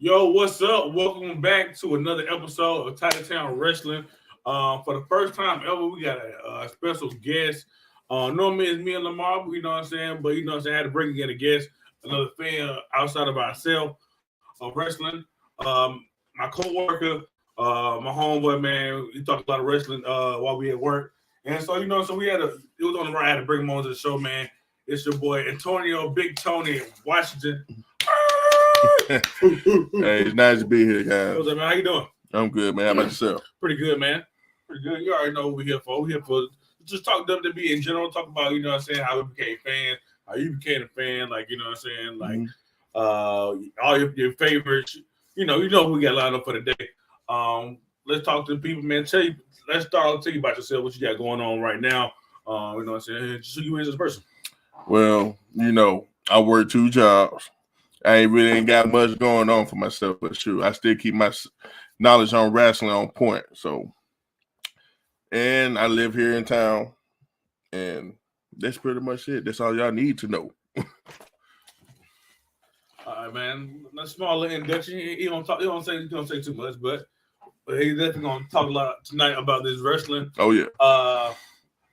Yo, what's up? Welcome back to another episode of Titletown Wrestling. For the first time ever, we got a special guest. Normally it's me and Lamar, you know what I'm saying? But you know what I'm saying? I had to bring in a guest, another fan outside of ourselves of wrestling. My co-worker, my homeboy, man, he talked a lot of wrestling while we at work. And so, so it was on the right, I had to bring him on to the show, man. It's your boy, Antonio Big Tony Washington. Hey, it's nice to be here, guys. What's up, man? How you doing? I'm good, man. How about yourself? Pretty good, man. Pretty good. You already know what we're here for. We're here for just talk WWE in general, talk about, you know what I'm saying, how we became fans, how you became a fan, like, you know what I'm saying, like all your favorites. You know who we got lined up for the day. Let's talk to the people, man. Let's tell you about yourself, what you got going on right now. You know what I'm saying? Just who you is as a person. Well, I work 2 jobs. I ain't got much going on for myself, but sure, I still keep my knowledge on wrestling on point. So, and I live here in town, and that's pretty much it. That's all y'all need to know. All right, man. A small little introduction. He don't say too much, but he's definitely gonna talk a lot tonight about this wrestling. Oh yeah.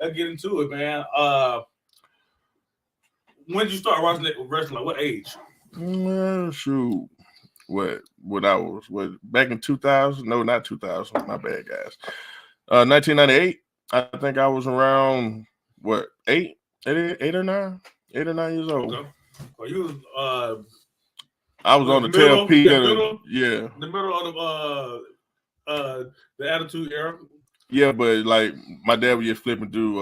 Let's get into it, man. When did you start watching wrestling? Like what age? Shoot. What I was back in 2000? No, not 2000. My bad, guys. 1998. I think I was around 8 or 9 years old. Okay. Well, you was I was on the tail peak of the middle of the Attitude Era. Yeah, but like my dad was just flipping through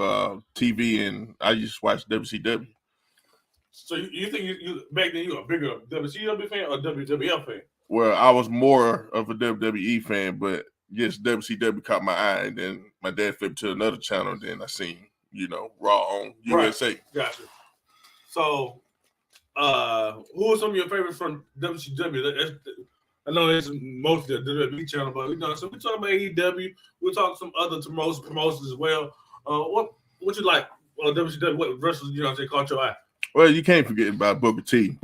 TV, and I used to watch WCW. So you think you back then you were a bigger WCW fan or WWF fan? Well, I was more of a WWE fan, but yes, WCW caught my eye, and then my dad flipped to another channel. And then I seen Raw on USA. Right. Gotcha. So, who are some of your favorites from WCW? I know it's mostly the WWE channel, but so we talk about AEW. We'll talk some other promotions as well. What you like? WCW, what wrestlers caught your eye? Well, you can't forget about Booker T,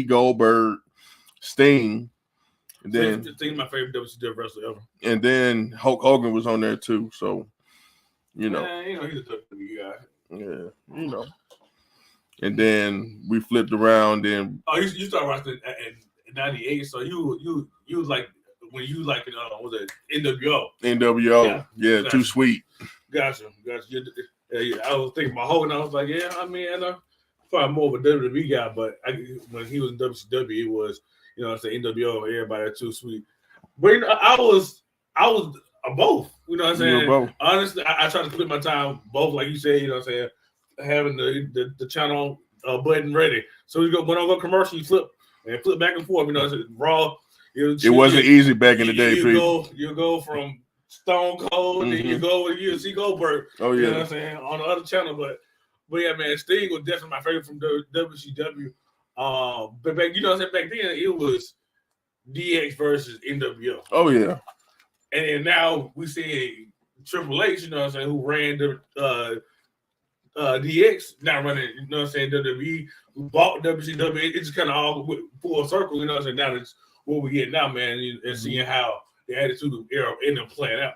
Goldberg, Sting, and then Sting's my favorite WCW wrestler ever. And then Hulk Hogan was on there too. So, he's a WWE guy. Yeah, And then we flipped around and you started watching in '98. So you was like when you like was it NWO? NWO, yeah, gotcha. Too Sweet. Gotcha. I was thinking about Hogan. I was like, probably more of a WWE guy, but when he was in WCW, it was NWO. Everybody Too Sweet. But I was both. You know what I'm saying? Both. Honestly, I try to split my time both, like you said. You know what I'm saying? Having the channel button ready. So when I go commercial, you flip back and forth. Raw. It wasn't easy back in the day. You go from Stone Cold, and you go with UFC Goldberg. Oh yeah. You know what I'm saying? On the other channel, but yeah, man, Sting was definitely my favorite from WCW. But back, back then it was DX versus NWO. Oh yeah. And now we see Triple H, who ran the DX, now running, WWE, who bought WCW. It just kind of all went full circle, Now it's what we get now, man, and seeing how the Attitude Era ended up playing out.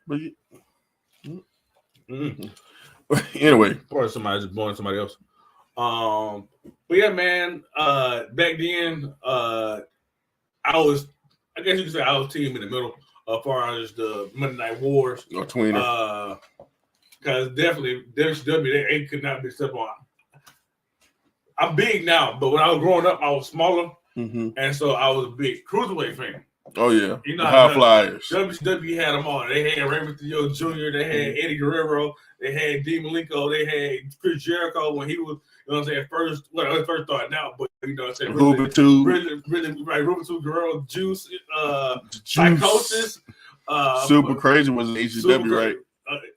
But anyway, or somebody just blowing somebody else. But yeah, man. Back then, I guess you could say I was team in the middle as far as the Monday Night Wars. Or tweener. Because definitely WCW, they could not be stepped on. I'm big now, but when I was growing up, I was smaller, and so I was a big cruiserweight fan. Oh yeah, high flyers. WCW had them all. They had Rey Mysterio Jr., they had Eddie Guerrero, they had Dean Malenko, they had Chris Jericho when he was, first starting out, but Ruben Tube, Ruben Tube, Guerrero, Juice, Psychosis, Super Crazy was in ECW, right?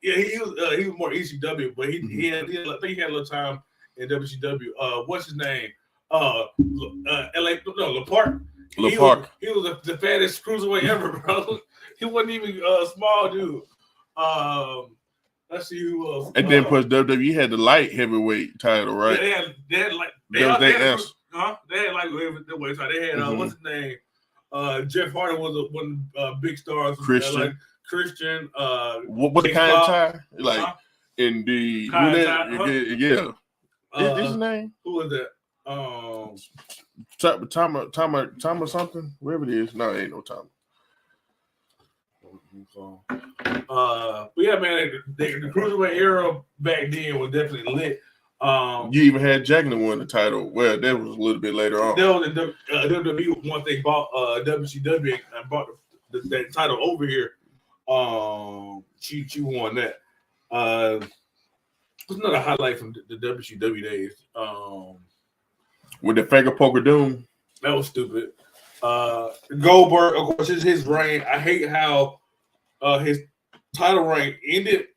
He was more ECW, but he had I think he had a little time in WCW. What's his name? Lapark. He was the fattest cruiserweight ever, bro. He wasn't even a small dude. Let's see who else. And then WWE had the light heavyweight title, right? They had like not going every way. So they had Mhm. what's his name? Jeff Hardy was one big star. Christian. Like Christian. What the Jay kind of Clark, time? Like in the who that? Yeah. Is his name? Who was that? Tom or something? Wherever it is. No, it ain't no Tom. But yeah, man, the cruiserweight era back then was definitely lit. You even had Jack in the win the title. Well, that was a little bit later on. That was the WWE once they bought WCW and bought that title over here. She won that. What's another highlight from the WCW days? With the finger poker doom. That was stupid. Goldberg, of course, is his reign. I hate how his title reign ended,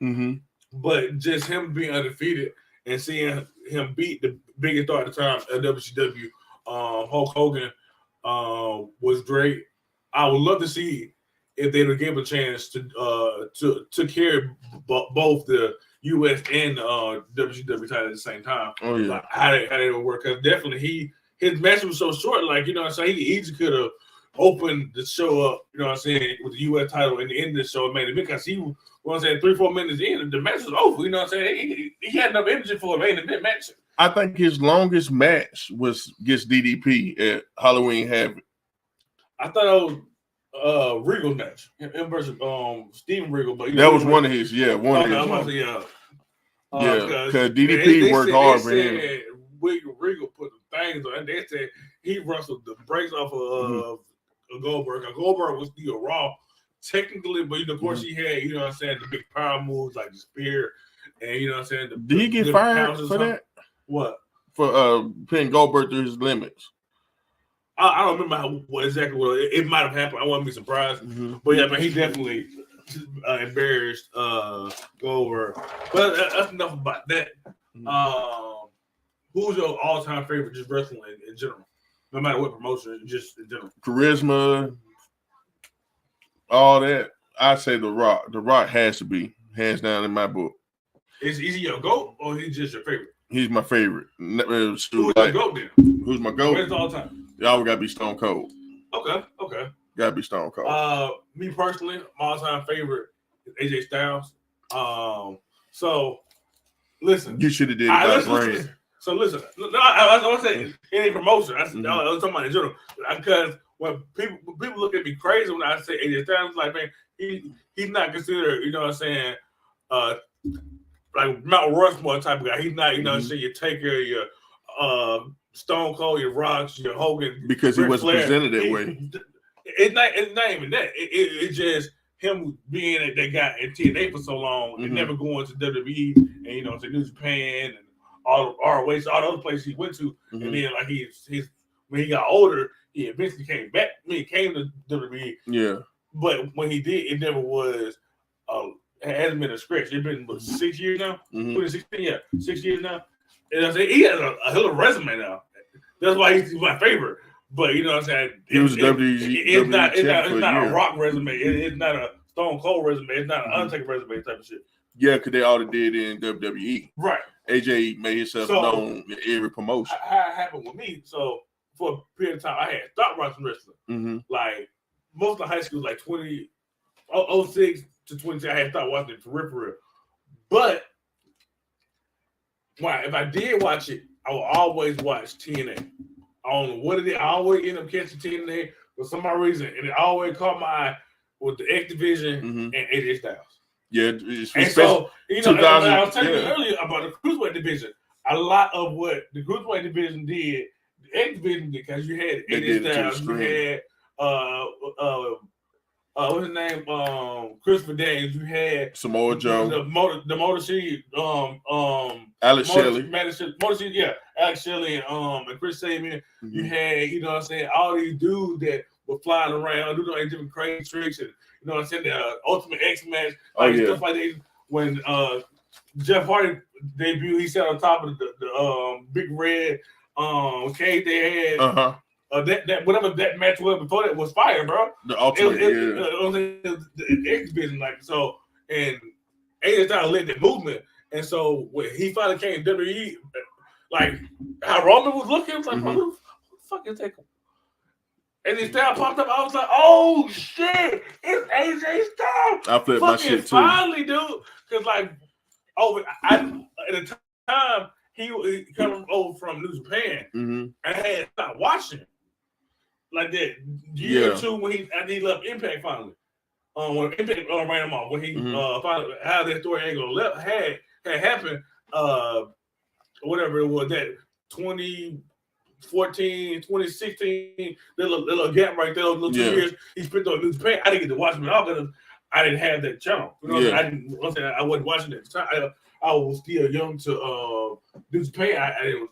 but just him being undefeated and seeing him beat the biggest star at the time at WCW, Hulk Hogan, was great. I would love to see if they would give a chance to carry both the US and WCW title at the same time. Oh yeah, like how they would work, because definitely his match was so short. Like, you know what I'm saying, he easily could have opened the show up, you know what I'm saying, with the US title and the end of the show, man, because he, you know what I'm saying, 3-4 minutes in, the match was over. You know what I'm saying, he had enough energy for a main event match. I think his longest match was against DDP at Halloween Havoc. I thought it was Regal's match, him versus Steven Regal, but that was one of his, one of his. Yeah, because DDP worked hard for him. Regal put the things on, and they said he wrestled the brakes off of Goldberg. Now, Goldberg was still raw technically, but of course he had, you know what I'm saying, the big power moves like the spear, and you know what I'm saying. Did he get fired for that? What? For putting Goldberg through his limits. I don't remember what exactly was. It might have happened. I wouldn't be surprised. But yeah, man, he definitely embarrassed Goldberg. But that's enough about that. Who's your all-time favorite just wrestling in general? No matter what promotion, just in general. Charisma, all that. I say The Rock. The Rock has to be hands down in my book. Is he your GOAT or he's just your favorite? He's my favorite. Who's your GOAT then? Who's my GOAT? Where's all time? Y'all gotta be Stone Cold. Okay. Gotta be Stone Cold. Me personally, my all-time favorite is AJ Styles. So listen. You should have did it listen. So listen, I want to say any promotion. I was talking about in general, because when people look at me crazy when I say AJ Styles, like, man, he's not considered, you know what I'm saying, like Mount Rushmore type of guy. He's not, you know what I'm saying, your Taker, your Stone Cold, your Rocks, your Hogan, because he wasn't presented that way. It's not even that. It's just him being that guy at TNA for so long and never going to WWE and, you know, to New Japan and all ROH, all the other places he went to, and then like he's when he got older, he eventually came back. He came to WWE. Yeah. But when he did, it never was. It hasn't been a scratch. It's been 6 years now. 2016, yeah, 6 years now. And I say he has a hell of a resume now. That's why he's my favorite. But you know what I'm saying? He was it's not a Rock resume. It's not a Stone Cold resume. It's not an Undertaker resume type of shit. Yeah, because they all did in WWE. Right. AJ made himself known in every promotion. How it happened with me. So for a period of time, I had stopped watching wrestling. Like most of high school, like 06 to 22, I had stopped watching it for real. But if I did watch it, I would always watch TNA. I don't know what it is. I always end up catching TNA for some reason, and it always caught my eye with the X Division and AJ Styles. Yeah, and so you know, I was telling you earlier about the Cruiserweight division. A lot of what the Cruiserweight division did, the X Division did, because you had AJ Styles, you had what's his name, Christopher Daniels, you had Samoa Joe, the Motor City, Alex Shelley, Alex Shelley and Chris Sabin. You had, you know what I'm saying, all these dudes that were flying around, doing all these different crazy tricks, and you know what I'm saying, the Ultimate X match, stuff like that. When Jeff Hardy debuted, he sat on top of the big red cage they had. That whatever that match was before that was fire, bro. The Ultimate, the X business, like so, and AJ Styles led that movement, and so when he finally came to WWE, like how Roman was looking, it was like, who the fuck is that? And then Styles popped up. I was like, oh shit, it's AJ Styles. I flipped my shit too. Finally, dude. Because like, at the time he coming over from New Japan, and I had stopped watching like that year or two when he left Impact finally. When Impact ran him off, when he finally how that story angle had happened, whatever it was, that 2014, 2016, little gap right there, little 2 years he spent on New Japan. I didn't get to watch him at all because I didn't have that channel. You know what I wasn't watching it at the time. I was still young to New Japan. I didn't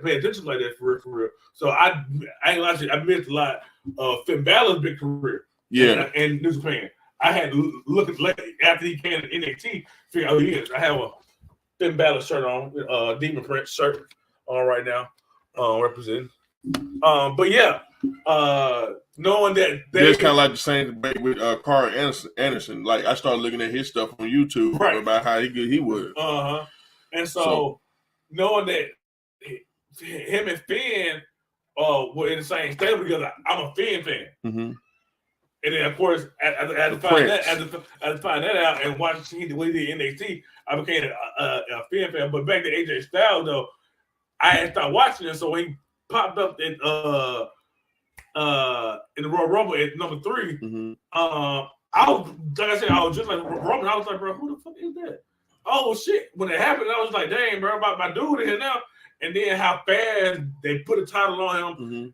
pay attention like that for real. So I ain't lying. I missed a lot of Finn Balor's big career. And New Japan. I had to look at after he came to NXT, figure out who he is. I have a Finn Balor shirt on, Demon Prince shirt on right now, representing. But yeah, knowing that it's kind of like the same debate with Carl Anderson. Like I started looking at his stuff on YouTube about how good he was. And so knowing that him and Finn were in the same stable together, I'm a Finn fan. And then, of course, I had to find that out and watch the way he did NXT. I became a Finn fan. But back to AJ Styles, though, I had started watching it. So when he popped up in the Royal Rumble at number 3, I was, like I said, I was just like Roman. I was like, bro, who the fuck is that? Oh, shit. When it happened, I was like, dang, bro, my dude in here now. And then how fast they put a title on him.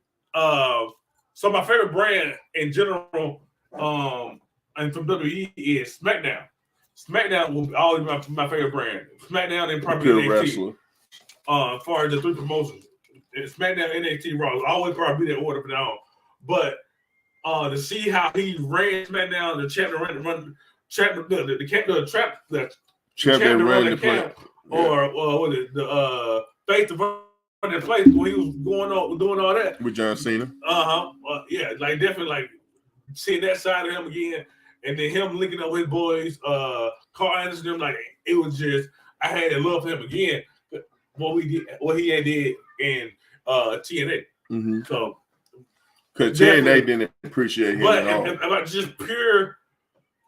So my favorite brand in general, and from WWE is SmackDown. SmackDown will always be my favorite brand. SmackDown and probably NXT. As far as the 3 promotions, SmackDown, NXT, Raw will always probably be that order for now. But to see how he ran SmackDown, the champion run the camp, or was it the face to run the place when he was doing all that with John Cena. Like definitely like seeing that side of him again, and then him linking up with his boys, Carl Anderson. Them, like it was just I had to love him again. What he had did in TNA. So because TNA didn't appreciate him but at all. About just pure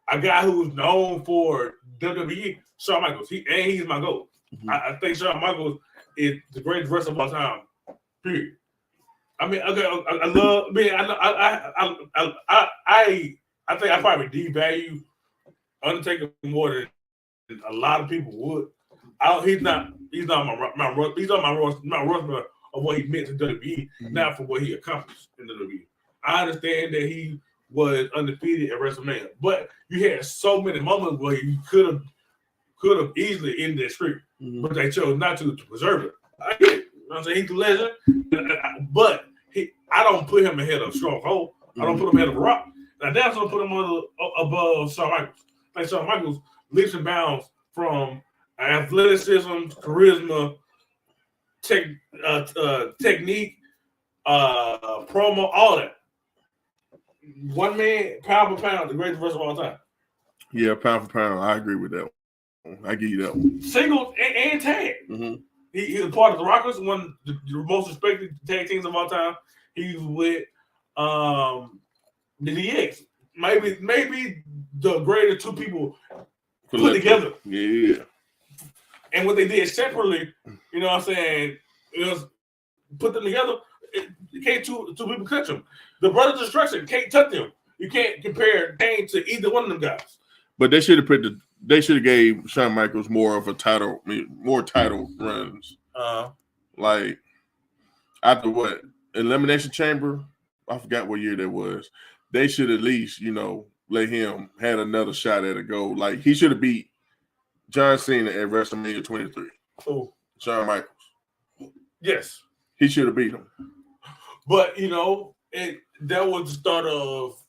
a guy who's known for WWE, Shawn Michaels. He's my GOAT. I think Shawn Michaels is the greatest wrestler of all time. Period. I mean, okay, I love. I think I probably devalue Undertaker more than a lot of people would. He's not my roster of what he meant to WWE, not for what he accomplished in WWE. I understand that he was undefeated at WrestleMania, but you had so many moments where you could have easily ended that streak, but they chose not to preserve it. I get it. You know what I'm saying? He's a legend, but I don't put him ahead of Strong Cold. I don't put him ahead of Rock. Now that's what I put him above Shawn Michaels. Like Shawn Michaels leaps and bounds from athleticism, charisma, technique, promo, all that. One man, pound for pound, the greatest wrestler of all time. Yeah, pound for pound, I agree with that one. I give you that one. Singles and tag. He was part of the Rockers, one of the most respected tag teams of all time. He was with the DX. Maybe the greatest 2 people put together. Yeah. And what they did separately, you know what I'm saying, it was put them together. You can't two people touch them. The Brothers of Destruction can't touch them. You can't compare Kane to either one of them guys. But they should have gave Shawn Michaels more title runs. Like after what? Elimination Chamber? I forgot what year that was. They should at least, let him had another shot at a goal. Like he should have beat John Cena at WrestleMania 23. Oh, Shawn Michaels. Yes. He should have beat him. But that was the start of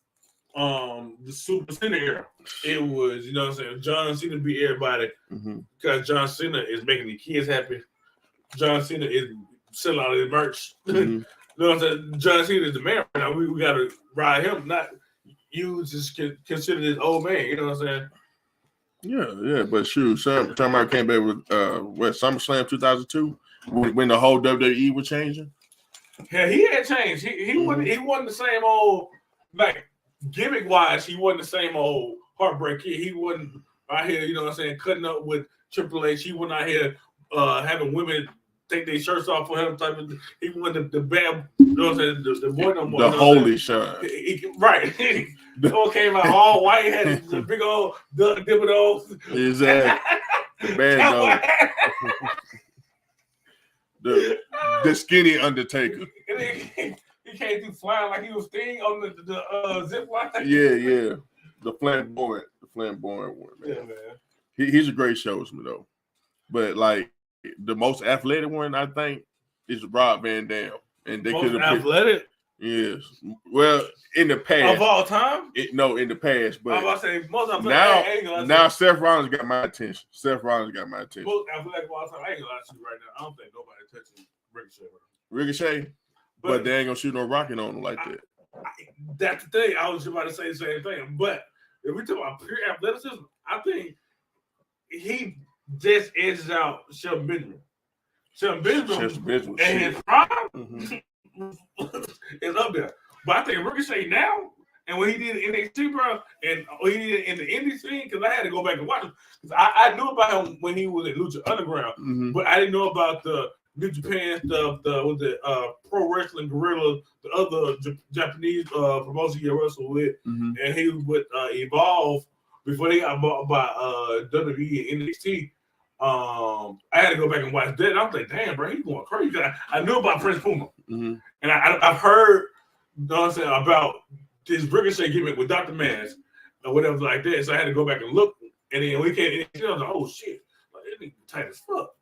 the Super Cena era. It was, what I'm saying, John Cena beat everybody because John Cena is making the kids happy. John Cena is selling out of his merch. You know what I'm saying? John Cena is the man. Now we got to ride him, not you just consider this old man. You know what I'm saying? Yeah, but shoot, Shawn Michaels came back with SummerSlam 2002 when the whole WWE was changing. Yeah, he had changed. He wasn't the same old, like, gimmick wise. He wasn't the same old heartbreak kid. He wasn't out here, you know what I'm saying, cutting up with Triple H. He wasn't out here having women take their shirts off for him. Type of, he wasn't the bad, you know what I'm saying, the boy no more. The holy shine. Right. The boy came out all white, had the big old Thibodeau. Exactly. Bad dog. The skinny Undertaker. He came through flying like he was Sting on the zip line. Yeah. The flamboyant one, man. Yeah, man. He's a great showsman though. But like the most athletic one, I think, is Rob Van Dam. And they could have athletic. Yes. Well, in the past of all time. In the past, but I'm about to say most athletic. Now Seth Rollins got my attention. Most athletic of all time. I ain't gonna lie to you right now. I don't think nobody touching Ricochet, but they ain't gonna shoot no rocket on him like that. That's the thing. I was just about to say the same thing. But if we talk about pure athleticism, I think he just edges out Shelton Benjamin. Shelton Benjamin and his prime is up there. But I think Ricochet now, and what he did in NXT, bro, and what he did in the indie scene, because I had to go back and watch him. Because I knew about him when he was in Lucha Underground, but I didn't know about the New Japan stuff, the Pro Wrestling Guerrilla, the other Japanese promotion he wrestled with, and he was with Evolve before they got bought by WWE and NXT. I had to go back and watch that. And I'm like, damn, bro, he's going crazy. I knew about Prince Puma, and I've heard, you know what I'm saying, about this Ricochet gimmick with Dr. Mass or whatever like that. So I had to go back and look, and then we came in, I was like, oh shit, like, that nigga tight as fuck.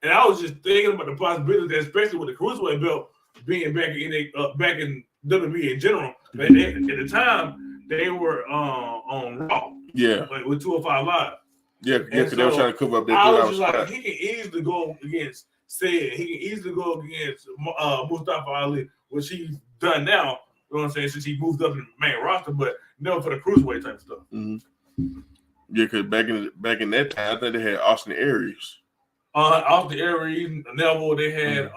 And I was just thinking about the possibility that, especially with the Cruiserweight belt being back in WWE in general, at the time they were on Raw, like, with 205 Live. Yeah, because they were trying to cover up their 3 hours. I was just like, he can easily go against Sid. He can easily go against Mustafa Ali, which he's done now. You know what I'm saying? Since he moved up in the main roster, but never for the cruiserweight type of stuff. Yeah, because back in that time, I think they had Austin Aries. Austin Aries, Neville. They had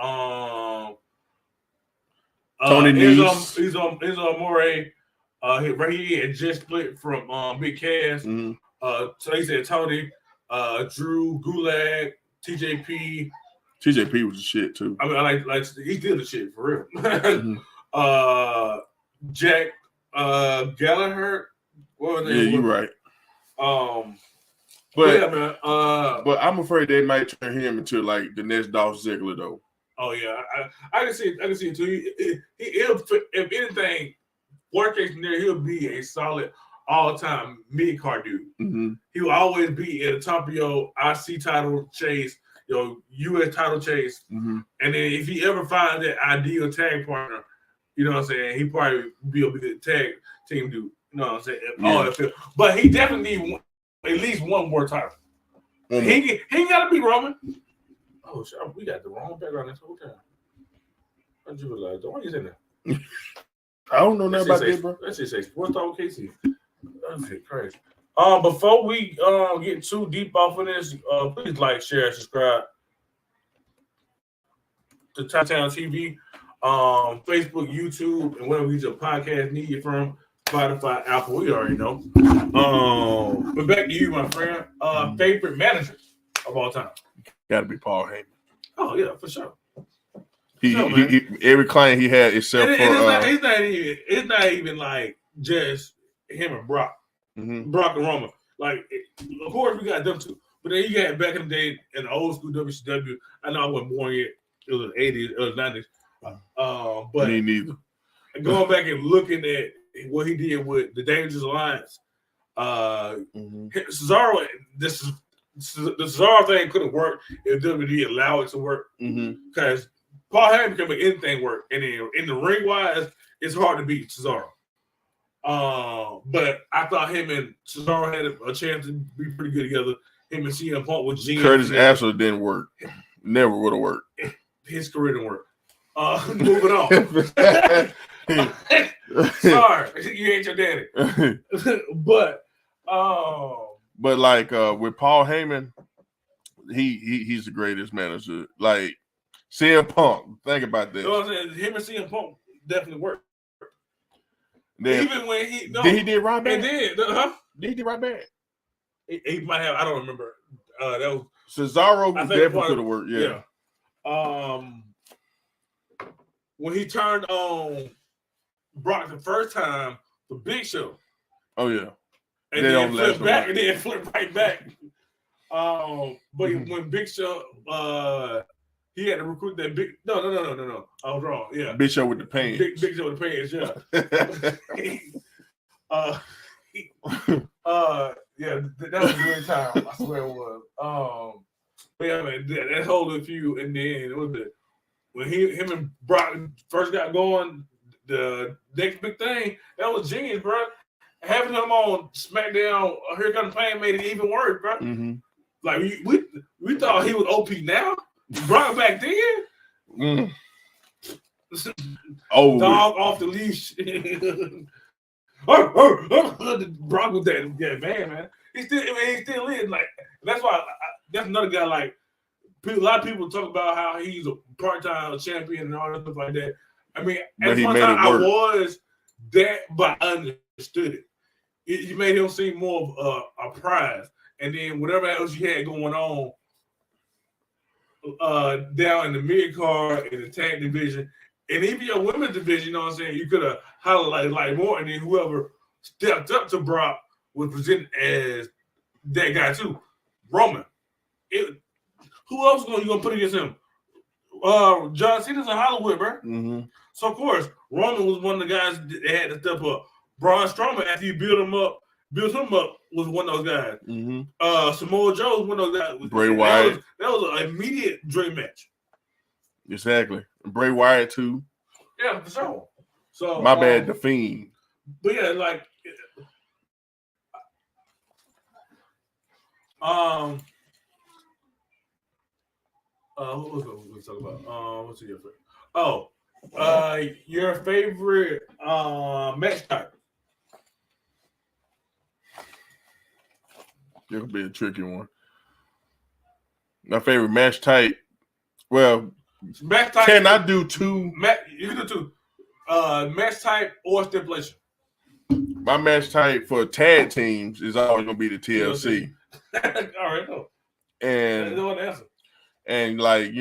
Tony Nese. Enzo Amore. He had just split from Big Cass. So he said Tony, Drew, Gulag, TJP. TJP was the shit too. I mean, like he did the shit for real. Jack Gallagher. What was you're right. But yeah, man. But I'm afraid they might turn him into like the next Dolph Ziggler though. Oh yeah, I can see it too. He'll, if anything, worst case scenario, he'll be a solid all-time mid-card dude. He will always be at the top of your IC title chase, your US title chase. And then if he ever finds that ideal tag partner, you know what I'm saying, he probably be a good tag team dude. You know what I'm saying? But he definitely need at least one more title. He ain't got to be Roman. Oh, shit, we got the wrong background this whole time. I just realized, why you saying that? I don't know nothing about that, bro. Let's just say Sports Talk KC. That's crazy. Before we get too deep off of this, please like, share, and subscribe to Titletown TV, Facebook, YouTube, and wherever you get your podcast need you from, Spotify, Apple. We already know. But back to you, my friend. Favorite manager of all time? Got to be Paul Heyman. Oh yeah, for sure. He every client he had except for it's not even like just him and Brock. Brock and Roman. Like, of course, we got them too. But then you got back in the day in the old school WCW. I know I wasn't born yet. It was the 80s, it was 90s. But me neither. Going back and looking at what he did with the Dangerous Alliance, Cesaro, the Cesaro thing couldn't work if WWE allowed it to work. Because Paul Heyman can make anything work. And then in the ring wise, it's hard to beat Cesaro. But I thought him and Cesaro had a chance to be pretty good together. Him and CM Punk with Gene. Curtis Axel didn't work. Never would have worked. His career didn't work. Moving on. Sorry, you ain't your daddy. But like with Paul Heyman, he's the greatest manager. Like CM Punk. Think about this. You know what I'm saying? Him and CM Punk definitely worked. Then, Even when he did right back? He did. Huh? Did he right back? He might have. I don't remember. That was Cesaro definitely could have worked. Yeah. When he turned on Brock the first time, the Big Show. Oh yeah. And then flipped back, and then flipped right back. But when Big Show, he had to recruit that big. No. I was wrong. Yeah. Big Show with the pants. Big Show with the pants. Yeah. That was a good time. I swear it was. But yeah, man, that whole feud, and then what was it? When him and Brock first got going, the next big thing, that was genius, bro. Having him on SmackDown, Here Comes the Pain, made it even worse, bro. Mm-hmm. Like we thought he was OP now. Brock back then. Oh, dog off the leash. Brock was that man. He still is. Like that's why that's another guy. Like a lot of people talk about how he's a part-time champion and all that stuff like that. I mean, at one time I was that, but I understood it. You made him seem more of a prize, and then whatever else you had going on down in the mid card in the tag division, and even your women's division, you know what I'm saying? You could have highlighted like more, and then whoever stepped up to Brock was presented as that guy too, Roman. Who else you gonna put against him? John Cena's in Hollywood, bro. Mm-hmm. So of course Roman was one of the guys that had to step up. Braun Strowman, after you built him up, was one of those guys. Mm-hmm. Samoa Joe was one of those guys. Bray Wyatt. That was an immediate dream match. Exactly. Bray Wyatt too. Yeah, for sure. So my bad, The Fiend. But yeah, like what was we talking about? What's your favorite? Oh, your favorite match type? It'll be a tricky one. My favorite match type. Well, match type. Can I do two? You can do two. Match type or stipulation. My match type for tag teams is always gonna be the TLC. All right, no. And no one answer. And like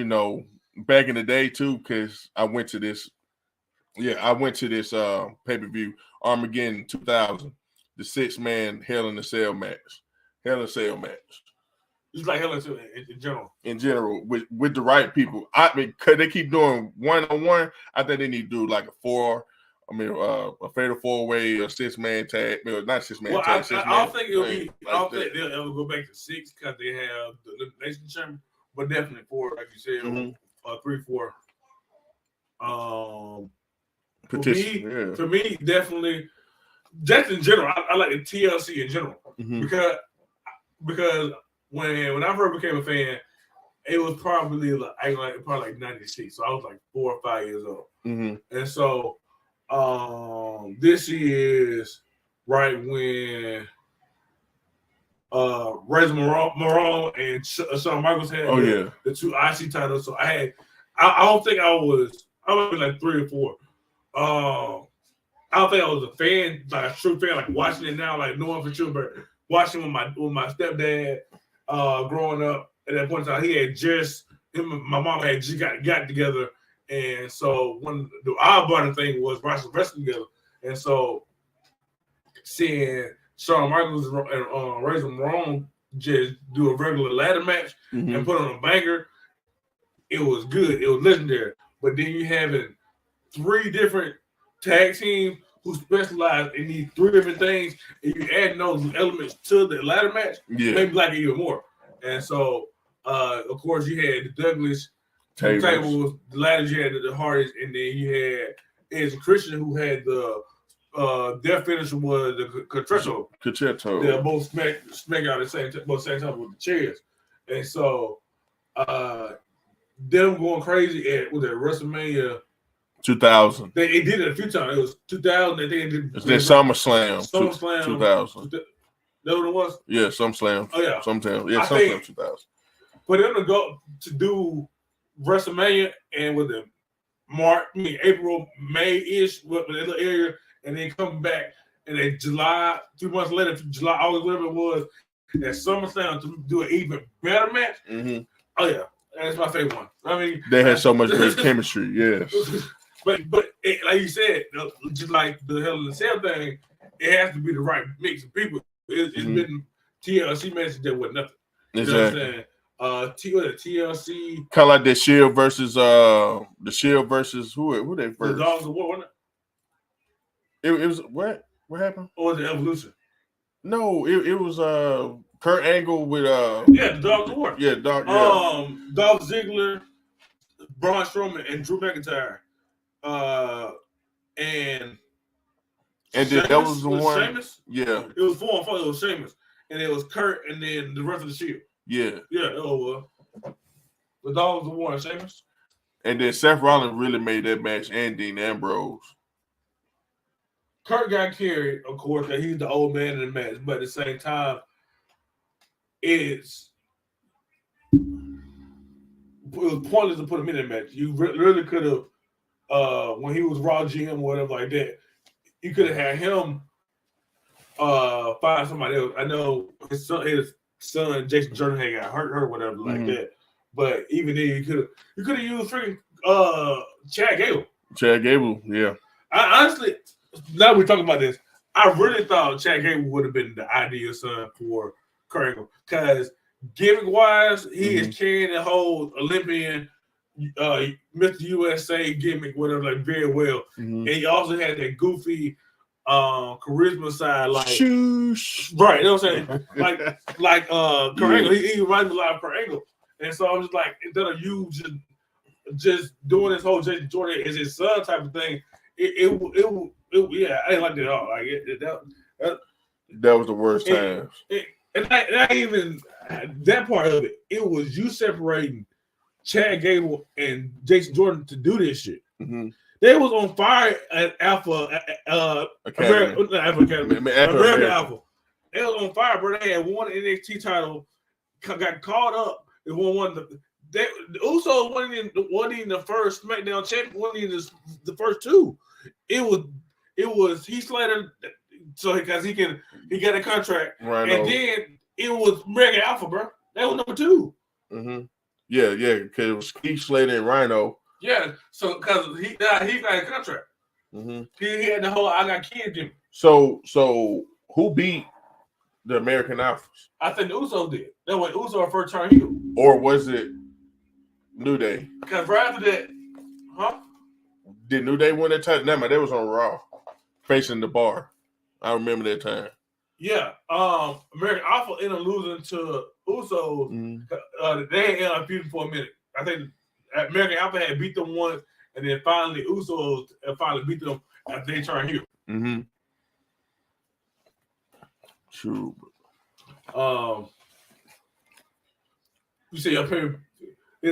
back in the day too, because I went to this. Yeah, I went to this pay-per-view Armageddon 2000, the 6-man Hell in a Cell match. Just like Hell in a Cell in general. In general, with the right people. I mean, cause they keep doing 1-on-1. I think they need to do like a fatal 4-way or 6-man tag. Well, not 6-man tag. I don't think it'll be. I don't think they'll ever go back to 6 because they have the Elimination Chamber, but definitely 4, like you said, 3, 4. For me, definitely. Just in general, I like the TLC in general because when I first became a fan, it was probably like 96. So I was like 4 or 5 years old, and so this is right when Razor Ramon and Shawn Michaels had the 2 IC titles. So I don't think I was like 3 or 4. I don't think I was a fan, like a true fan, like watching it now, like knowing for sure, but watching with my stepdad growing up at that point in time, he had just him and my mom had just got together, and so when the oddball thing was wrestling together, and so seeing Shawn Michaels and Razor Ramon just do a regular ladder match and put on a banger, it was good, it was legendary. But then you having 3 different tag teams who specialize in these 3 different things, and you add those elements to the ladder match, maybe like it even more. And so, of course, you had the Douglas tables, the ladders, you had the Hardys, and then you had Edge and Christian, who had the their finisher was the Concerto. They both smack out at the same time with the chairs, and so them going crazy at WrestleMania 2000. They did it a few times. It was 2000. They did. It's then SummerSlam. 2000. That what it was? Yeah, SummerSlam. Oh yeah. SummerSlam. Yeah, SummerSlam 2000. For them to go to do WrestleMania and with the April, May-ish, with the little area, and then come back, and then July, 2 months later, July, August, whatever it was, at SummerSlam to do an even better match. Mm-hmm. Oh yeah, that's my favorite one. I mean, they had so much great chemistry. Yes, but it, like you said, just like the Hell in a Cell thing, it has to be the right mix of people. It's been TLC matches that was nothing. You know what I'm saying? TLC. Kind of like the Shield versus who they first? The Dogs of War, wasn't it? It was what? What happened? Or was it Evolution? No, it was Kurt Angle with the Dogs of War. Yeah, Dolph Ziggler, Braun Strowman, and Drew McIntyre. And then that was the one. Sheamus? Yeah, it was 4 and 4. It was Sheamus, and it was Kurt, and then the rest of the Shield. Yeah. The Dogs of War and Sheamus. And then Seth Rollins really made that match, and Dean Ambrose. Kurt got carried, of course, that he's the old man in the match, but at the same time, it was pointless to put him in the match. You really could have, when he was Raw GM or whatever like that, you could have had him find somebody else. I know his son Jason Jordan had got hurt or whatever like that, but even then you could have used freaking Chad Gable. Chad Gable, yeah. I honestly, now we're talking about this, I really thought Chad Gable would have been the ideal son for Kurt Angle because gimmick-wise, he is carrying the whole Olympian, Mr. USA gimmick, whatever, like very well. And he also had that goofy charisma side, like right, you know what I'm saying? like Kurt Angle, he reminds me a lot of Kurt Angle. And so I was like, instead of you just doing this whole Jason Jordan as his son type of thing, yeah, I didn't like that at all. Like that was the worst times. And not even that part of it. It was you separating Chad Gable and Jason Jordan to do this shit. They was on fire at Alpha Academy. American Alpha. They was on fire, bro. They had won the NXT title, got caught up. They won the Usos wasn't even the first SmackDown champion. Wasn't even the first two. It was Heath Slater, so because he got a contract, and then it was American Alpha, bro. That was number 2. Yeah, because it was Heath Slater and Rhino. Yeah, so because he got a contract. He had the whole I got kids in. So who beat the American Alphas? I think the Usos did. That was Usos first turn heel. Or was it New Day? Because right after that, did New Day win that title? No, man, they was on Raw, facing the Bar. I remember that time. Yeah, American Alpha ended up losing to Usos. They ended up feuding for a minute. I think American Alpha had beat them once, and then finally Usos finally beat them after they turned heel. True. You say your favorite.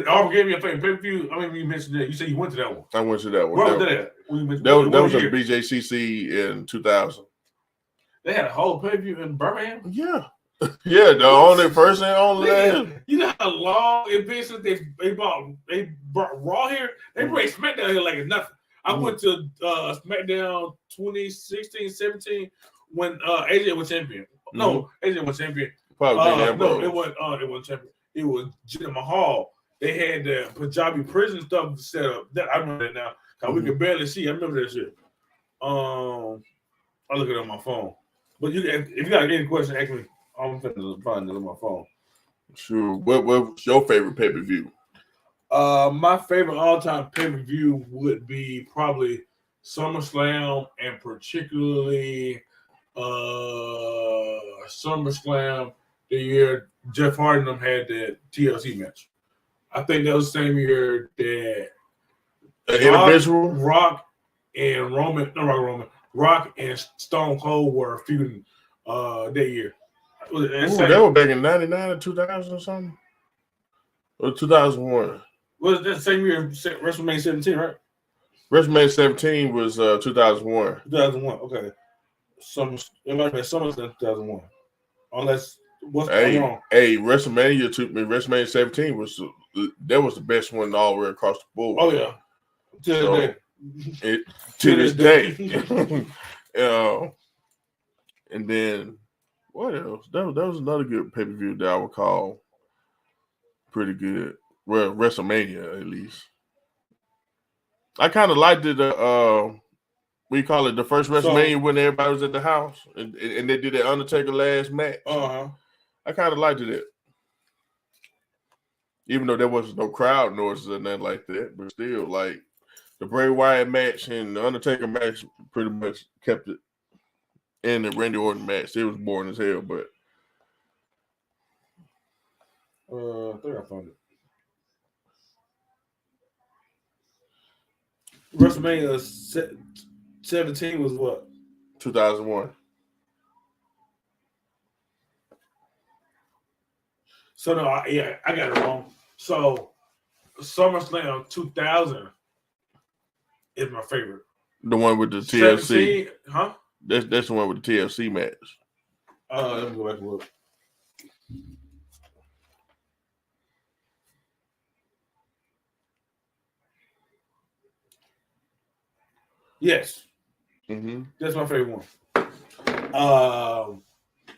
Aubrey gave me a favorite pay-per-view. I mean, you mentioned that. You said you went to that one. I went to that one. Where was that at? That was a BJCC in 2000. They had a whole pay-per-view in Birmingham? Yeah. Yeah, the only first and only land. You know how long it's been since they brought Raw here? They bring SmackDown here like it's nothing. I went to SmackDown 2016, 17 when AJ was champion. No, AJ was champion. No, it wasn't champion. It was Jinder Mahal. They had the Punjabi prison stuff set up. That I remember that now. Cause we could barely see. I remember that shit. I'll look it on my phone. But if you got any question, ask me. I'm finna find it on my phone. Sure. What was your favorite pay-per-view? My favorite all-time pay-per-view would be probably SummerSlam, and particularly SummerSlam the year Jeff Hardy had that TLC match. I think that was the same year that Rock and Stone Cold were feuding that year. That was back in 99 or 2000 or something? Or 2001? Was that same year WrestleMania 17, right? WrestleMania 17 was 2001. 2001, okay. It might have been SummerSlam 2001. Unless, what's going on? WrestleMania 17 was that was the best one all the way across the board. Oh yeah, to this day. And then what else? That was another good pay-per-view that I would call pretty good. Well, WrestleMania at least. I kind of liked it. We call it the first WrestleMania when everybody was at the house and they did that Undertaker last match. I kind of liked it, even though there was no crowd noises or nothing like that. But still, like the Bray Wyatt match and the Undertaker match pretty much kept it. And the Randy Orton match, it was boring as hell. But I think I found it. WrestleMania 17 was what? 2001. So no, I got it wrong. So SummerSlam 2000 is my favorite. The one with the TLC, 17, huh? That's the one with the TLC match. Let me go back and look. Yes. That's my favorite one.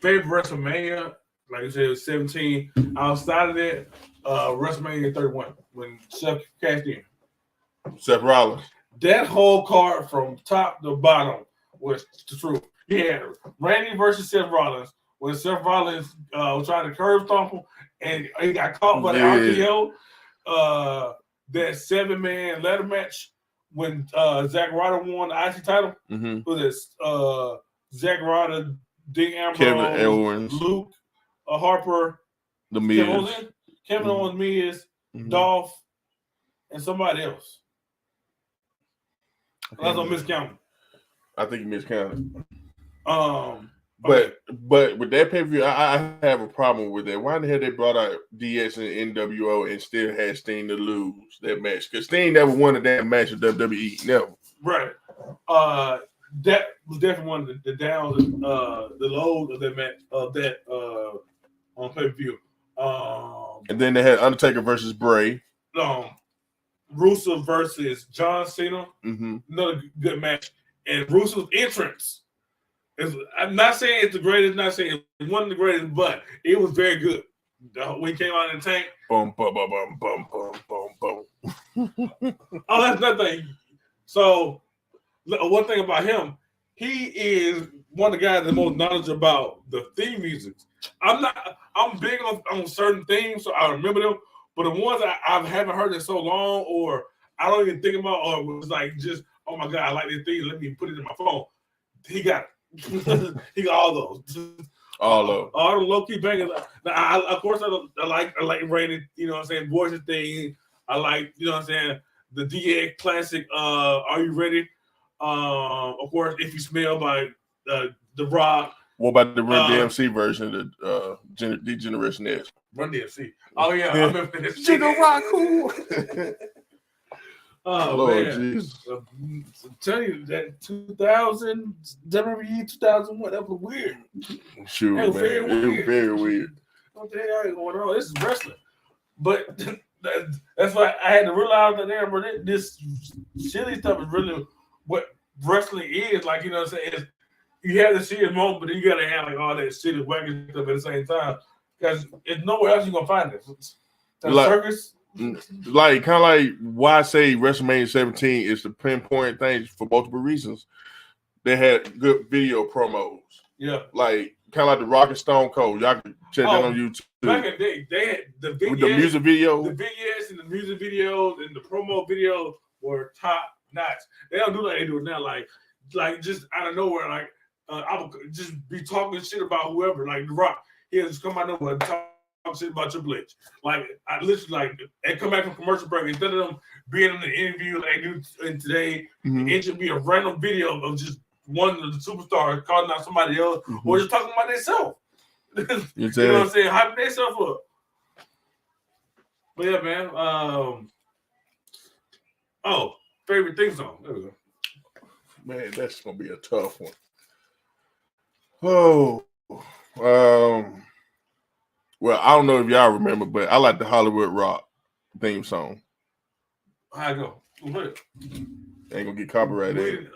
Favorite WrestleMania, like I said, it was 17. Outside of that, WrestleMania 31 when Seth cashed in. Seth Rollins. That whole card from top to bottom was the truth. Yeah, Randy versus Seth Rollins. When Seth Rollins was trying to curve stomp him and he got caught by the RKO. That 7-man ladder match when Zack Ryder won the IC title. Was this Zack Ryder, Dean Ambrose, Kevin Owens, Luke Harper, The Miz, Kevin Owens, Miz, Dolph, and somebody else. I don't miscount. I think you miscounted. Okay. But with that pay-per-view, I have a problem with that. Why in the hell they brought out DX and NWO and still had Sting to lose that match? Because Sting never won a damn match in WWE. Never. Right. That was definitely one of the downs, the lows of that match, on pay-per-view. And then they had Undertaker versus Bray. Rusev versus John Cena. Another good match. And Rusev's entrance. I'm not saying it's the greatest, not saying it's one of the greatest, but it was very good. When he came out in the tank. Boom, boom, boom, boom, boom, boom, boom, boom. Oh, that's nothing. So, one thing about him, he is one of the guys that most knowledge about the theme music. I'm big on certain themes, so I remember them. But the ones I haven't heard in so long, or I don't even think about, or it was like just, oh my God, I like this thing. Let me put it in my phone. He got it. He got all those. All the low key bangers. Of course, I like Randy. You know what I'm saying? Voices thing. I like, you know what I'm saying? The DX classic. Are you ready? Of course, If You Smell by The Rock. What about the Run DMC version of the Generation X? Run DMC. Oh yeah, I remember this. Jigga Rock, cool. Oh Lord, man! I'm telling you that 2000, WWE 2001, that was weird. Sure, man. It was very weird. What the hell is going on? This is wrestling, but that's why I had to realize that this silly stuff is really what wrestling is. Like, you know what I'm saying? You have the serious moment, but then you gotta have like all that silly wacky stuff at the same time because it's nowhere else you're gonna find it. The circus. Like kind of like why I say WrestleMania 17 is the pinpoint thing for multiple reasons. They had good video promos. Yeah, like kind of like the Rock and Stone Cold. Y'all can check that on YouTube. Back in the day, they had the vignettes, with the music video. The vignettes and the music videos and the promo videos were top notch. They don't do like they do now. Like just out of nowhere, like I would just be talking shit about whoever. Like The Rock, he'll just come out of nowhere and talk shit about Triple H. Like I literally and come back from commercial break instead of them being in the interview like they do today. It should be a random video of just one of the superstars calling out somebody else or just talking about themselves. You know what I'm saying? Hyping themselves up. But yeah, man. Favorite theme song. There we go. Man, that's gonna be a tough one. Oh, well, I don't know if y'all remember, but I like the Hollywood Rock theme song. How I go? What? Ain't gonna get copyrighted.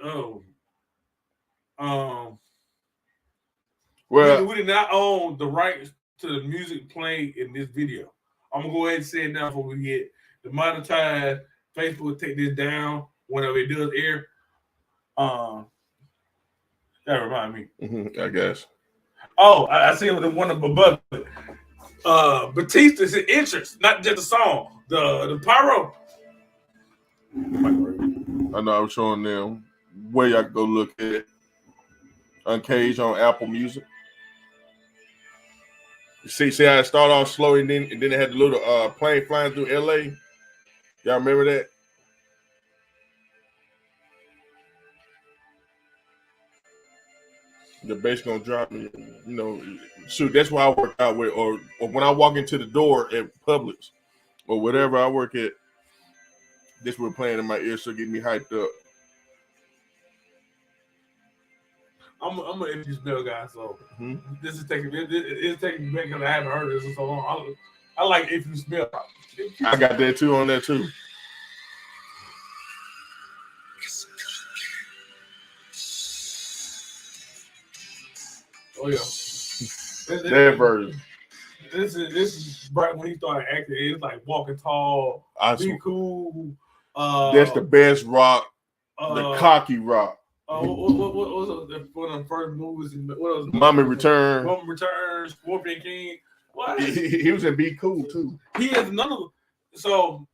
We did not own the rights to the music played in this video. I'm gonna go ahead and say it now before we get demonetized. Facebook will take this down whenever it does air. That remind me. I guess. Oh, I see the one above. Batista's interest, not just the song, the pyro. I know I was showing them where y'all can go look at it. Uncaged on Apple Music. See how it started off slow and then it had the little plane flying through LA. Y'all remember that? The bass gonna drop me, shoot, that's why I work out with, or when I walk into the door at Publix or whatever I work at, this we're playing in my ear, so get me hyped up. I'm an empty smell guy, so this is taking me back because I haven't heard this in so long. I like if you smell. I got that too on that too. Oh yeah, that version. This is right when he started acting. It's like Walking Tall, Be Cool. That's the best rock, the cocky rock. What was one of the first movies? What was Mommy Return? Mommy Returns, Scorpion King. What? He was in Be Cool too. He is none of them. So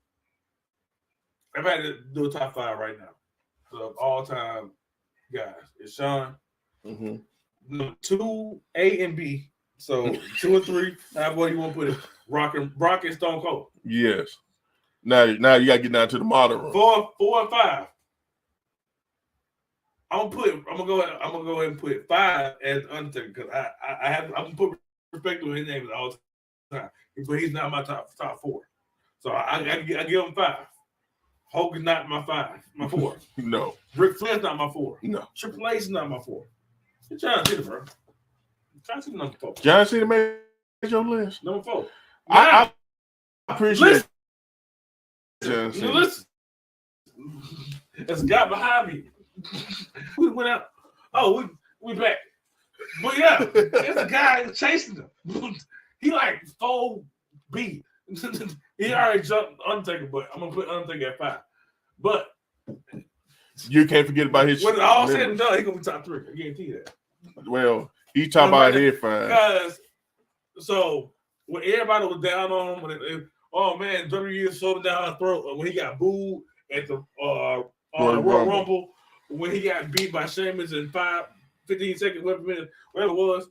I've had to do a top 5 right now of all time guys. It's Sean. Number 2, A and B. So 2 and 3. What do you want to put it? Rock and Stone Cold. Yes. Now you gotta get down to the modern room. 4 and 5. I'm gonna go ahead and put 5 as Undertaker because I'm gonna put respect to his name all the time. But he's not my top 4. So I give him 5. Hogan's not my 5, my 4. No. Ric Flair's not my 4. No. Triple H's not my 4. John Cena, bro. John Cena number 4. John Cena made your list. Number 4. I appreciate it. Listen. There's a guy behind me. We went out. Oh, we back. But yeah, there's a guy chasing him. He like 4B. He already jumped Undertaker, but I'm gonna put Undertaker at 5. But you can't forget about his. When it's all said and done, he's gonna be top 3. I guarantee you that. Well, he's talking about his 5. Because so when everybody was down on him, oh man, WWE sold him down his throat when he got booed at the Royal Rumble, when he got beat by Sheamus in 15 seconds, whatever it was.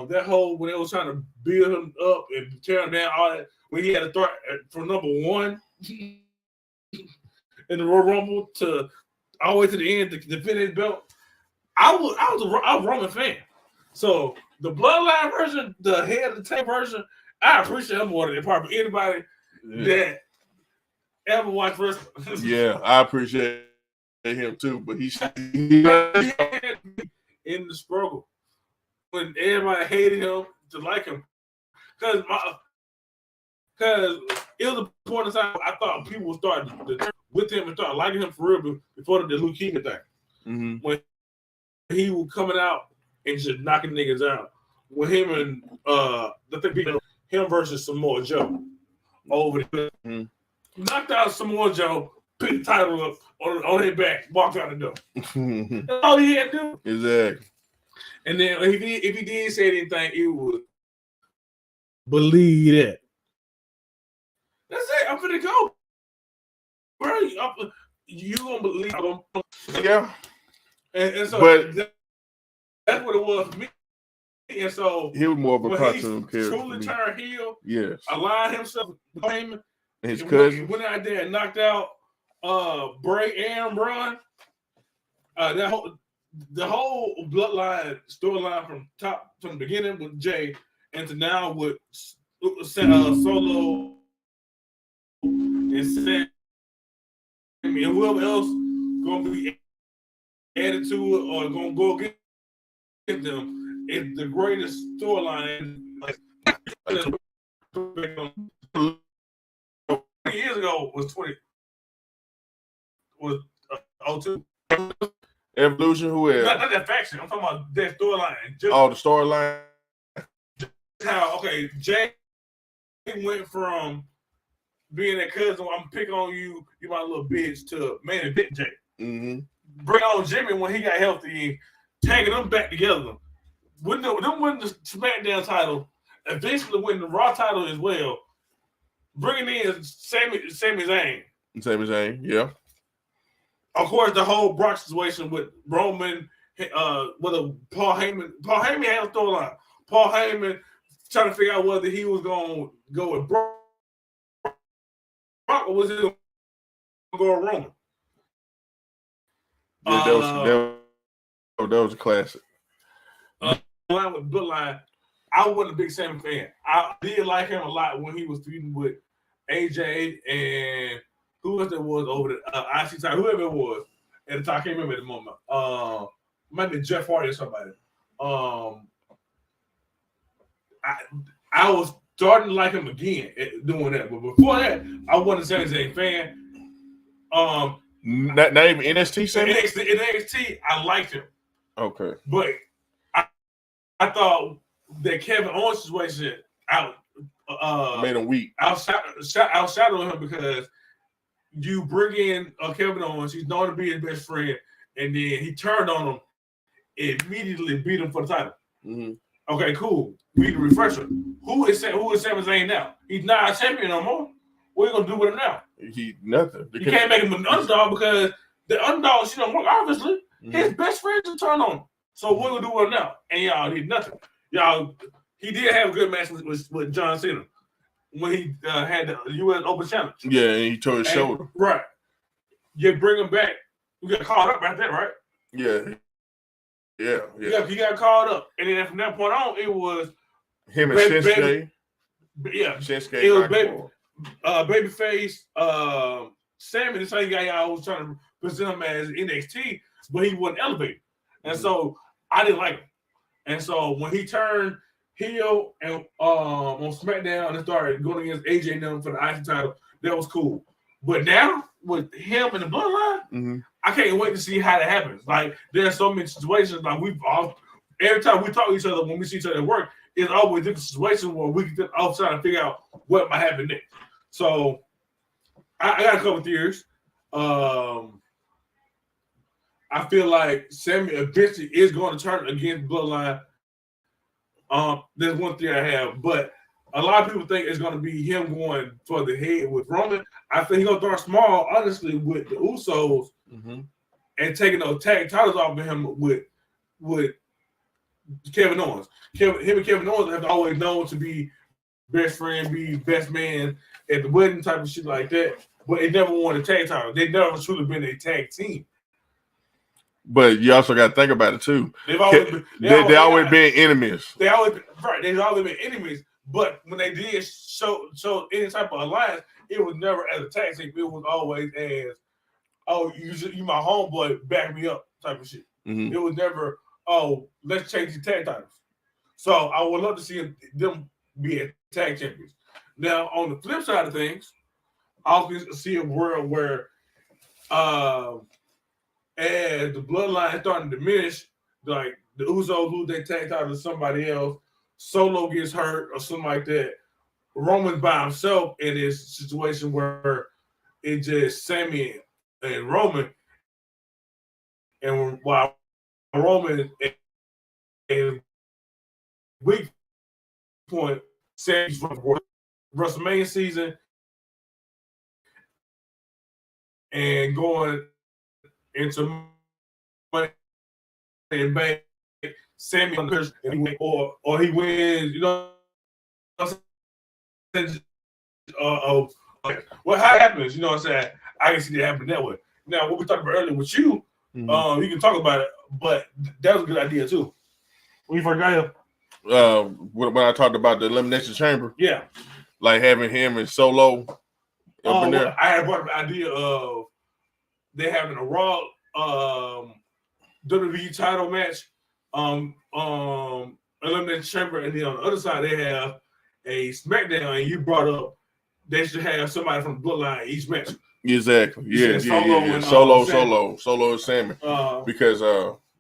That whole when they was trying to build him up and tear him down, all that when he had to start from number 1 in the Royal Rumble to all the way to the end to defend his belt. I was a Roman fan, so the Bloodline version, the head of the tape version, I appreciate him more than probably anybody that ever watched wrestling. Yeah, I appreciate him too, but he in the struggle when everybody hated him to like him because it was a point in time I thought people would start with him and start liking him for real before the leukemia thing. When he was coming out and just knocking niggas out. With him and him versus Samoa Joe over the knocked out Samoa Joe, picked the title up on his back, walked out the door. That's all he had to do. Exactly. And then if he did say anything, it would believe that. That's it. I'm gonna go, bro. You gonna believe? Yeah. And so but that's what it was for me. And so he was more of a cartoon character. Truly turned heel. Yes. Aligned himself with Heyman. His cousin went out there and knocked out Bray and Braun. The whole bloodline storyline from the beginning with Jay and to now with Solo and Sammy and whoever else gonna be added to it or gonna go get them is the greatest storyline. years ago was 02. Evolution, who else? Not that faction. I'm talking about that storyline. Oh, the storyline. How Jay went from being that cousin, I'm picking on you, you my little bitch, to main event Jay. Mm-hmm. Bring on Jimmy when he got healthy, tagging them back together. Win the SmackDown title, eventually win the Raw title as well. Bringing in Sami Zayn. Sami Zayn, yeah. Of course, the whole Brock situation with Roman, with Paul Heyman. Paul Heyman had a storyline. Paul Heyman trying to figure out whether he was going to go with Brock or was he going to go with Roman. Yeah, that was a classic. Line with Bloodline, I wasn't a big Sami fan. I did like him a lot when he was feuding with AJ and who else it was over the IC title, whoever it was at the time. I can't remember at the moment. Might be Jeff Hardy or somebody. I was starting to like him again doing that, but before that, I wasn't a Sami Zayn fan. Not even NXT Sami? In NXT, I liked him. Okay. But I thought that Kevin Owens situation made him weak. Outshadowed him because you bring in Kevin Owens, he's known to be his best friend, and then he turned on him, immediately beat him for the title. Mm-hmm. Okay, cool. We need a refresher. Who is Sami Zayn now? He's not a champion no more. What are you gonna do with him now? Nothing. You can't make him an underdog because the underdog shit don't work. Obviously, his best friend just turned on him. So what are we gonna do with him now? And y'all did nothing. He did have a good match with John Cena when he had the U.S. Open Challenge. Yeah, and he tore his shoulder. Right. You bring him back. You got caught up right there, right? Yeah. He got called up, and then from that point on, it was him and Shinsuke. Shinsuke. It was babyface. Sami, the same guy I was trying to present him as NXT, but he wasn't elevated, and so I didn't like him. And so when he turned heel and on SmackDown and started going against AJ and them for the IC title, that was cool. But now with him and the Bloodline, I can't wait to see how that happens. Like there's so many situations. Like every time we talk to each other, when we see each other at work, it's always different situations where we can all try to figure out what might happen next. So I got a couple theories. I feel like Sami eventually is going to turn against Bloodline. There's one theory I have, but a lot of people think it's going to be him going for the head with Roman. I think he's going to start small, honestly, with the Usos and taking those tag titles off of him with Kevin Owens. Him and Kevin Owens have always known to be best friend, be best man at the wedding type of shit like that, but they never won a tag title. They never truly been a tag team. But you also got to think about it too. They've always been, enemies. They've always been enemies. But when they did show any type of alliance, it was never as a tag team. It was always as, oh, you my homeboy, back me up type of shit. It was never, oh, let's change the tag titles. So I would love to see them be a tag champions. Now on the flip side of things, I also see a world where as the bloodline is starting to diminish, like the Usos lose their tag title to somebody else, Solo gets hurt or something like that. Roman's by himself in this situation where it's just Sami and Roman, and while Roman is weak point, Sami's from WrestleMania season and going into Money in the Bank, Sami or he wins, you know what I'm saying? Well, how it happens, you know what I'm saying? I can see that happening that way. Now, what we talked about earlier with you, you can talk about it, but that was a good idea too. When you first got here, when I talked about the Elimination Chamber, yeah, like having him and Solo up in there. I had brought up the idea of they having a Raw WWE title match, Elimination Chamber, and then on the other side they have a SmackDown. And you brought up they should have somebody from the bloodline each match. Exactly. Yeah. And, Solo and Sammy. Because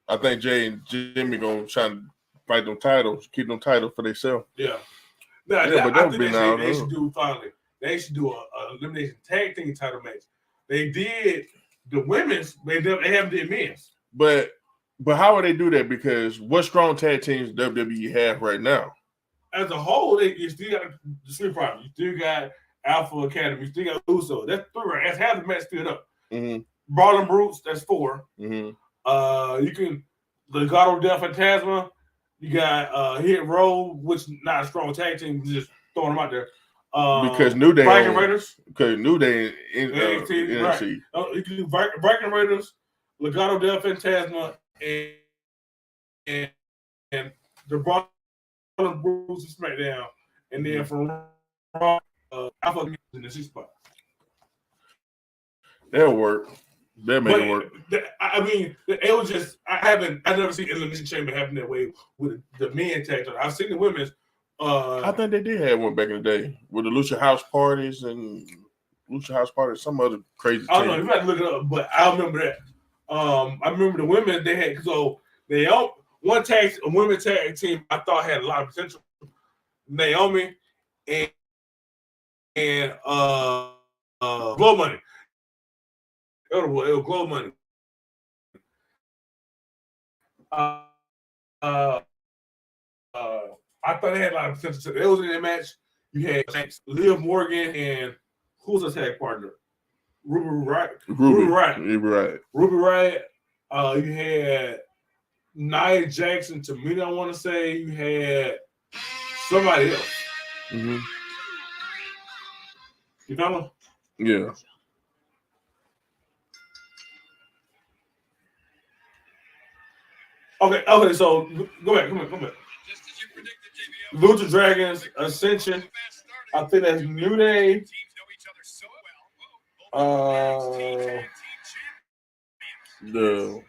I think Jay and Jimmy gonna try to fight them titles, keep them titles for themselves. Yeah. But that would be now. They should do finally. They should do a elimination tag team title match. They did the women's, they haven't did men's. But how would they do that? Because what strong tag teams WWE have right now? As a whole, you still got the Street Profits. You still got Alpha Academy. You still got Uso. That's 3 right. That's half the match filled up. Mm-hmm. Brawling Brutes, that's 4. Mm-hmm. You can Legado del Fantasma. You got Hit Row, which not a strong tag team, just throwing them out there. Because New Day, Viking Raiders. Because New Day in NXT. Right. You can do Viking Raiders, Legado del Fantasma, and the Brawling Brutes and SmackDown, and then from Raw, Alpha in the 6th spot. That'll work. That make it work. I mean, it was just I've never seen Elimination Chamber happen that way with the men tag team. I've seen the women's. I think they did have one back in the day with the Lucha House Parties and some other crazy. I don't know. You have to look it up, but I remember that. I remember the women they had one women tag team I thought had a lot of potential. Naomi and Glow Money. It was Glow Money. I thought they had a lot of potential. It was in that match. You had Liv Morgan and who's a tag partner? Ruby Riott. Ruby Riott. You had Nia Jackson. Tamina, I want to say. You had somebody else. Mm-hmm. You know? Yeah. Okay, so go back. Come back. Lucha Dragons, Ascension. I think that's New Day. The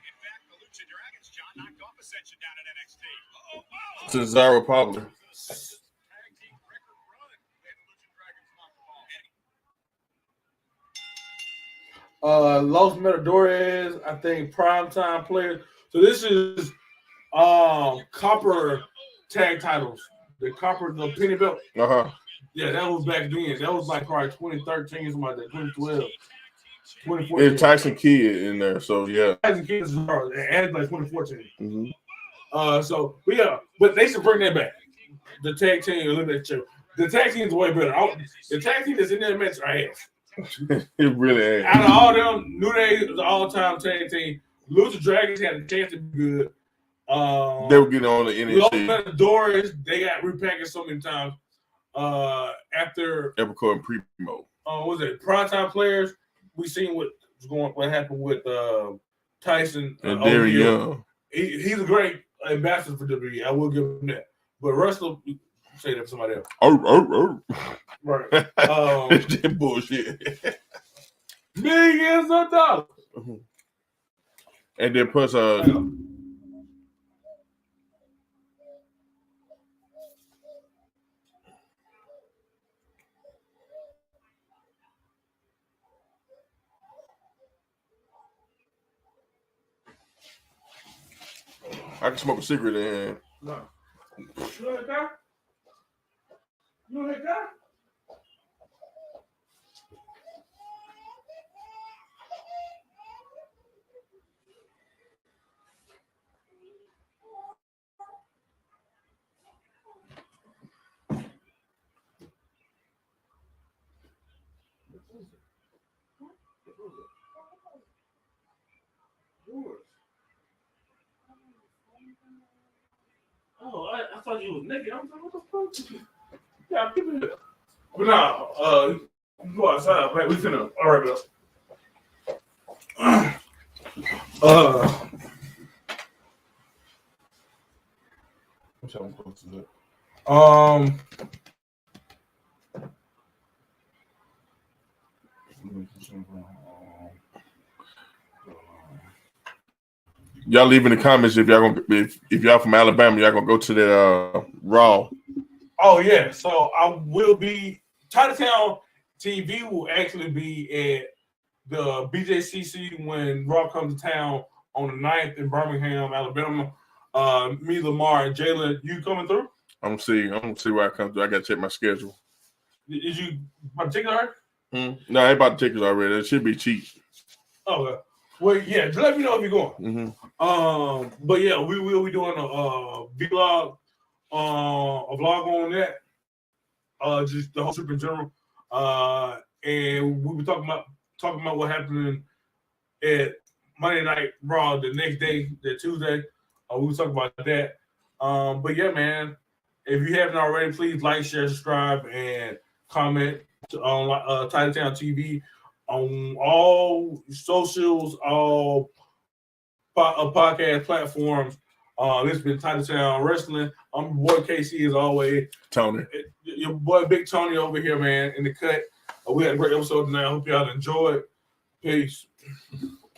Cesaro Pablo. Los Matadores, I think primetime players. So this is Copper tag titles. The penny belt. Yeah, that was back then. That was like probably 2013, something like that, 2012, 2014. There's Tyson Kidd in there, so yeah. Tyson Kidd is added like 2014. Mm-hmm. But they should bring that back. The tag team, the tag team is way better. The tag team that's in that match are ass. It really is. Out of all them, New Day is the all-time tag team. Lucha Dragons had a chance to be good. They were getting on the NXT. The doors, they got repackaged so many times. After Epico and Primo. Was it primetime players? We seen what happened with Tyson and Darren Young. He's a great ambassador for WWE. I will give him that. But Russell, say that for somebody else. Right. That bullshit. Millions of dollars. Mm-hmm. And then plus I can smoke a cigarette in. No. You know that guy? You know that guy? Oh, I thought you was naked. I was like, what the fuck? Yeah, keep it here. But no, you go outside, man. We finna. All right, bro. Which I'm close to that. Y'all leave in the comments if y'all from Alabama, y'all gonna go to the Raw. Oh yeah, so I will be Titletown TV will actually be at the BJCC when Raw comes to town on the 9th in Birmingham, Alabama. Me, Lamar, and Jalen, you coming through? I'm gonna see where I come through. I gotta check my schedule. Is you my ticket already? No, I bought the tickets already. It should be cheap. Okay. Well, yeah, just let me know if you're going. But yeah, we will be doing a vlog, a vlog on that. Just the whole trip in general. And we were talking about what happened at Monday Night Raw the next day, the Tuesday. We were talking about that. But yeah, man, if you haven't already, please like, share, subscribe, and comment on Titletown TV on all socials, all podcast platforms. This has been Titletown Wrestling. I'm your boy KC as always. Tony. Your boy Big Tony over here, man, in the cut. We had a great episode tonight. I hope y'all enjoyed. Peace.